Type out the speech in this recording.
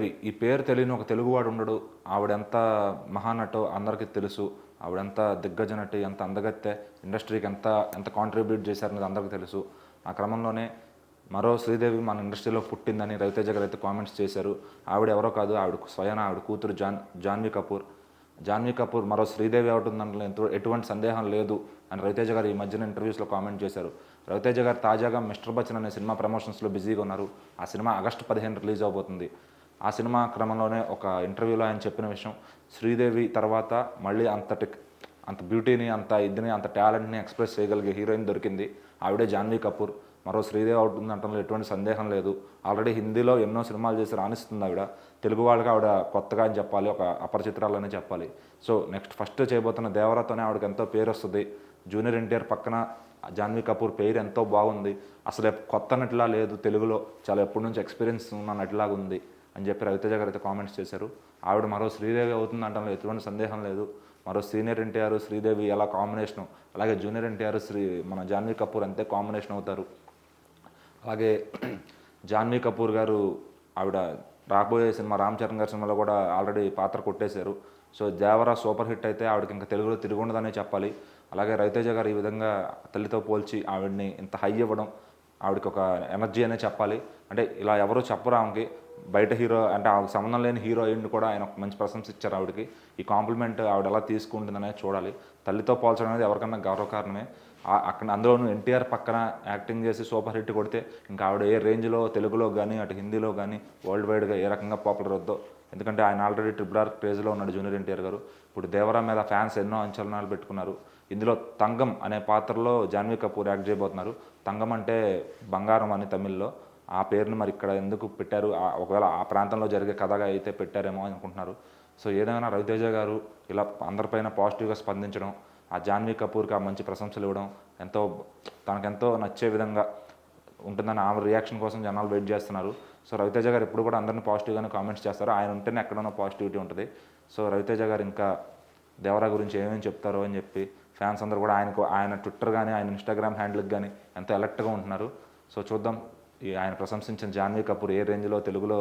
ఈ పేరు తెలియని ఒక తెలుగువాడు ఉండడు. ఆవిడెంత మహానటో అందరికీ తెలుసు. ఆవిడెంత దిగ్గజ నటి, ఎంత అందగత్తె, ఇండస్ట్రీకి ఎంత ఎంత కాంట్రిబ్యూట్ చేశారనేది అందరికీ తెలుసు. ఆ క్రమంలోనే మరో శ్రీదేవి మన ఇండస్ట్రీలో పుట్టిందని రవితేజ గారు అయితే కామెంట్స్ చేశారు. ఆవిడ ఎవరో కాదు, ఆవిడ కూతురు జాన్వీ కపూర్. జాన్వీ కపూర్ మరో శ్రీదేవి అవుతుందంటే ఎటువంటి సందేహం లేదు అని రవితేజ గారు ఈ మధ్యన ఇంటర్వ్యూస్లో కామెంట్ చేశారు. రవితేజ గారు తాజాగా మిస్టర్ బచ్చన్ అనే సినిమా ప్రమోషన్స్లో బిజీగా ఉన్నారు. ఆ సినిమా ఆగస్టు 15 రిలీజ్ అవబోతుంది. ఆ సినిమా క్రమంలోనే ఒక ఇంటర్వ్యూలో ఆయన చెప్పిన విషయం, శ్రీదేవి తర్వాత మళ్ళీ అంత బ్యూటీని, అంత టాలెంట్ని ఎక్స్ప్రెస్ చేయగలిగే హీరోయిన్ దొరికింది. ఆవిడే జాన్వీ కపూర్. మరో శ్రీదేవి అవుతుందంటంలో ఎటువంటి సందేహం లేదు. ఆల్రెడీ హిందీలో ఎన్నో సినిమాలు చేసి రాణిస్తుంది ఆవిడ. తెలుగు వాళ్ళకి ఆవిడ కొత్తగా అని చెప్పాలి, ఒక అపరిచితురాలని చెప్పాలి. సో నెక్స్ట్ ఫస్ట్ చేయబోతున్న దేవరాతోనే ఆవిడకి ఎంతో పేరు వస్తుంది. జూనియర్ ఎన్టీఆర్ పక్కన జాన్వీ కపూర్ పేరు ఎంతో బాగుంది. అసలు కొత్త నటిలా లేదు, తెలుగులో చాలా ఎప్పటి నుంచి ఎక్స్పీరియన్స్ ఉన్న నటిలాగా ఉంది అని చెప్పి రవితేజ గారు అయితే కామెంట్స్ చేశారు. ఆవిడ మరో శ్రీదేవి అవుతుంది అంటంలో ఎటువంటి సందేహం లేదు. మరో సీనియర్ ఎన్టీఆర్ శ్రీదేవి ఎలా కాంబినేషను, అలాగే జూనియర్ ఎన్టీఆర్ మన జాన్వీ కపూర్ అంతే కాంబినేషన్ అవుతారు. అలాగే జాన్వీ కపూర్ గారు ఆవిడ రాబోయే సినిమా రామ్ చరణ్ గారి సినిమాలో కూడా ఆల్రెడీ పాత్ర కొట్టేశారు. సో దేవరా సూపర్ హిట్ అయితే ఆవిడకి ఇంకా తెలుగులో తిరుగుండదనే చెప్పాలి. అలాగే రవితేజ గారు ఈ విధంగా తల్లితో పోల్చి ఆవిడని ఇంత హై ఇవ్వడం ఆవిడకి ఒక ఎనర్జీ అనే చెప్పాలి. అంటే ఇలా ఎవరూ చెప్పరు ఆమెకి. బయట హీరో అంటే ఆవిడకి సంబంధం లేని హీరోయిన్ కూడా ఆయన ఒక మంచి ప్రశంస ఇచ్చారు ఆవిడకి. ఈ కాంప్లిమెంట్ ఆవిడ ఎలా తీసుకుంటుందనేది చూడాలి. తల్లితో పోల్చడం అనేది ఎవరికన్నా గౌరవకారణమే. అక్కడ అందులోనూ ఎన్టీఆర్ పక్కన యాక్టింగ్ చేసి సూపర్ హిట్ కొడితే ఇంకా ఆవిడ ఏ రేంజ్లో తెలుగులో కానీ అటు హిందీలో కానీ వరల్డ్ వైడ్గా ఏ రకంగా పాపులర్ అవుద్దో. ఎందుకంటే ఆయన ఆల్రెడీ RRR క్రేజ్లో ఉన్నాడు జూనియర్ ఎన్టీఆర్ గారు. ఇప్పుడు దేవరా మీద ఫ్యాన్స్ ఎన్నో అంచనాలు పెట్టుకున్నారు. ఇందులో తంగం అనే పాత్రలో జాన్వీ కపూర్ యాక్ట్ చేయబోతున్నారు. తంగం అంటే బంగారం అని తమిళ్లో. ఆ పేరుని మరి ఇక్కడ ఎందుకు పెట్టారు, ఒకవేళ ఆ ప్రాంతంలో జరిగే కథగా అయితే పెట్టారేమో అనుకుంటున్నారు. సో ఏదైనా రవితేజ గారు ఇలా అందరిపైన పాజిటివ్గా స్పందించడం, ఆ జాన్వీ కపూర్కి ఆ మంచి ప్రశంసలు ఇవ్వడం తనకెంతో నచ్చే విధంగా ఉంటుందని ఆమె రియాక్షన్ కోసం జనాలు వెయిట్ చేస్తున్నారు. సో రవితేజ గారు ఎప్పుడు కూడా అందరినీ పాజిటివ్గానే కామెంట్స్ చేస్తారు. ఆయన ఉంటేనే ఎక్కడైనా పాజిటివిటీ ఉంటుంది. సో రవితేజ గారు ఇంకా దేవరా గురించి ఏమేమి చెప్తారో అని చెప్పి ఫ్యాన్స్ అందరూ కూడా ఆయన ట్విట్టర్ కానీ ఆయన ఇన్స్టాగ్రామ్ హ్యాండిల్కి కానీ ఎంతో అలర్ట్గా ఉంటున్నారు. సో చూద్దాం ఆయన ప్రశంసించిన జాన్వీ కపూర్ ఏ రేంజ్లో తెలుగులో